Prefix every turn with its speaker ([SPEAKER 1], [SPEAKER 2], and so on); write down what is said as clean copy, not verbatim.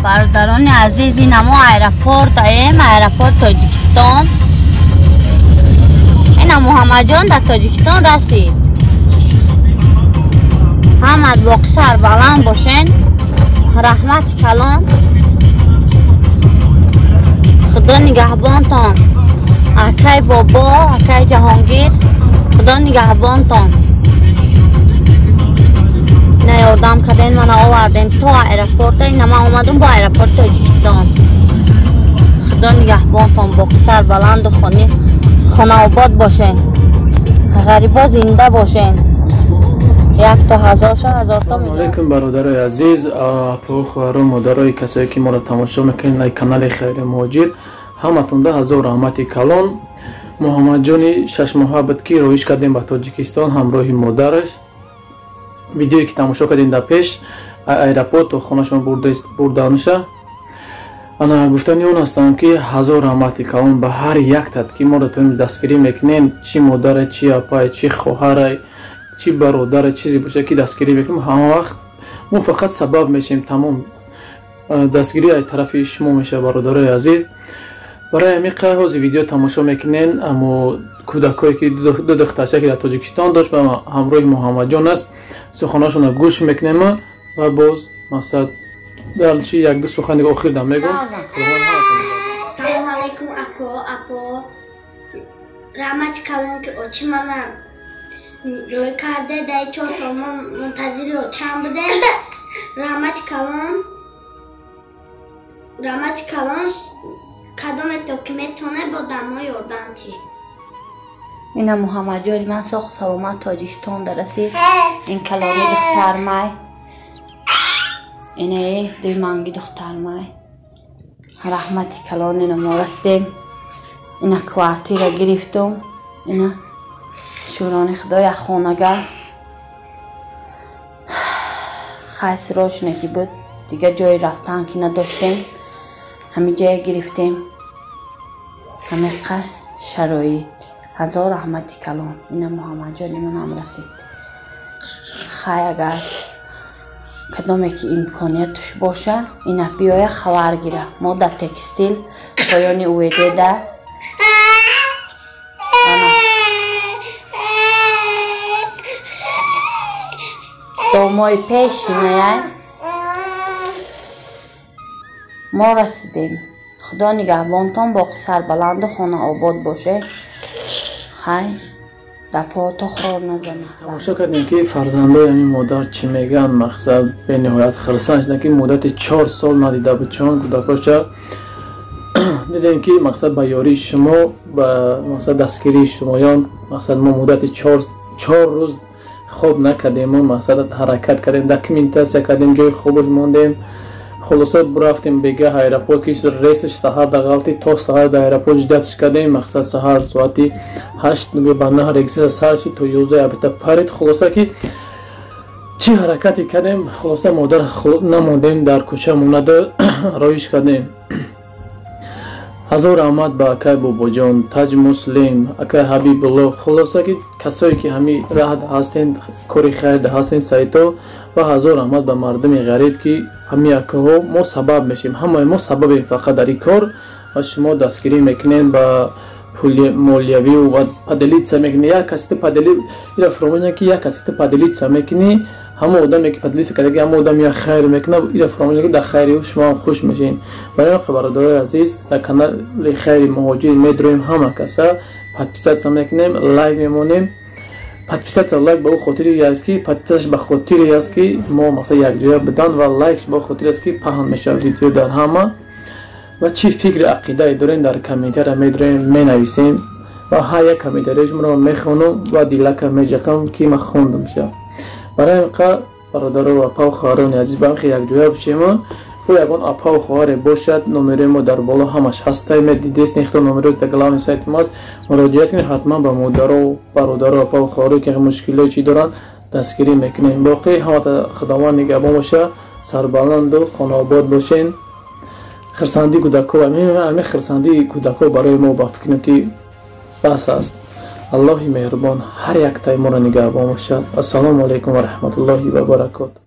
[SPEAKER 1] برادران عزیز، این ما ایرپورت ایرپورت تاجیکستان. این محمد جان در تاجیکستان رسید. هم از باقصر بلند باشین. رحمت کلان. خدا نگهبانتان. اکای بابا، اکای جهانگیر، خدا نگهبانتان. نه یاردم کردین من آوردین تو ایرپورت. این ما اومدم با ایرپورت تاجیکستان. خدا نگهبانتان، با سر بلند و خانه آباد باشین. غریبا زنده باشین. یک تا هزار تا
[SPEAKER 2] سلام علیکم برادرای عزیز، اپا خواهر و مادرای کسایی که ما را تماشا میکنین در کانال خیر مهاجر، همتون ده هزار رحمت کلان. محمد جانی 6 ماه بود که رویش کردیم به تاجیکستان همراه مادرش. ویدیویی که تماشا کردین در پیش ایرپورت و خونهشون بردانشه. انا گفتنی اون هستم که هزار رحمت کلان به هر یک تد که ما را تویم دستگیری میکنین، چی مادر، چی اپای، چی خواهر، چی برادر، چیزی باشه که دستگیری میکنیم، همه وقت ما فقط سبب میشیم تمام دستگیری از طرف شما میشه برادرای عزیز. برای همین قهوز ویدیو تماشا میکنین. اما کودکایی که دو دخترچه که در تاجیکستان داشت و همراه محمد جان است، سخناشون رو گوش میکنیم و باز مقصد دلشی یک دو سخن دیگه آخر دم میگم.
[SPEAKER 3] سلام علیکم اپا رحمت کلان که اوچی منم روی کرده در 4 سال من منتظری اوچم بوده. رحمت کلان کدام تو که میتونه با دمای یاردم چی.
[SPEAKER 1] این محمد جان من ساخت سلامت تاجیکستان درسید. این کلامی دختر مای، اینه دوی منگی دختر مای. رحمت کلان اینه ما رستیم. اینه کوارتی را گرفتم. اینه شوران خدای خانگاه خیس روشنه که بود دیگه جای رفتن که نداشتیم، همین جای گرفتیم. همین شرایط هزار رحمت کلان. این محمد جانی من هم رسید. خیلی اگر کدامی که امکانیت توش باشه این بیایه خبر گیره. ما در تکستیل پایانی اویده ده دو ماه پیش ما رسیدیم. خدا نگهبانتان با سر بلند خانه آباد باشه. خیلی در پا تا خور نزنه.
[SPEAKER 2] تماشا کردیم که فرزندای همین مادر چی میگن. مقصد به نهایت خرسنش نه که مدت 4 سال ندیده بود چون کودکاشا دیدیم که مقصد به یاری شما به مقصد دستگیری شمایان مقصد ما مدت 4 روز خوب نکردیم. ما مقصد حرکت کردیم، داکیومنتاسیا کردیم، جای خوبش موندیم. خلاصه برفتیم بگه ایرپورت که ریسش سهر در غلطی تا سهر در ایرپورت جدتش کردیم. مقصد سهر ساعتی 8 به نهر اگزیس سهر شد تو 11 ابتا پرید. خلاصه که چی حرکتی کردیم. خلاصه مادر نموندیم در کوچه مونده رویش کردیم. هزار رحمت با اکای بابا جان، تاج مسلم، اکای حبیب الله. خلاصه که کسایی که همی راه هستین کاری خیر هستین سایتو و هزار رحمت به مردم غریب که همی اکاها ما سبب میشیم. همه ما سبب فقط در این کار و شما دستگیری میکنین با پول مولیوی و پدلیت میکنین. یا کسی پدلی ایرا فراموش نکنی، یا کسی پدلیت میکنی همه آدمی که پدلیت کرده همه آدم یا خیر میکنه ایرا فراموش نکنی در خیری شما خوش میشین. برای برادرای عزیز در کانال خیر مهاجر میدرویم همه کسا پادپیسات میکنیم، لایک میمونیم. پادپیسات لایک به خاطری است که پادپیساتش به خاطری است که ما مثلا یک جای بدن و لایکش به خاطری است که پهن میشه ویدیو در همه و چی فکر عقیده دارین در کامنتر میدرویم مینویسیم و ها یک کامنترش رو میخونم و دیلک میجکم که ما خوندم شه. برای اینکه برادر و اپا و خواهران عزیز باقی یک جای بشیم و یگان اپا و خواهر باشد نمره ما در بالا همش هسته. دیدیست نیخت نمره تگلام سایت ما مراجعه کنید. حتما با مادر و برادر و اپا و خواهر که مشکلی چی دارن دستگیری میکنیم. باقی همه خداوند نگهبان باشه، سربلند و خانه آباد باشین. خرسندی کودکا و همین خرسندی کودکا برای ما با فکریم که بس است. الله مهربان هر یک تای ما را نگهبان باشد. السلام علیکم و رحمت الله و برکاته.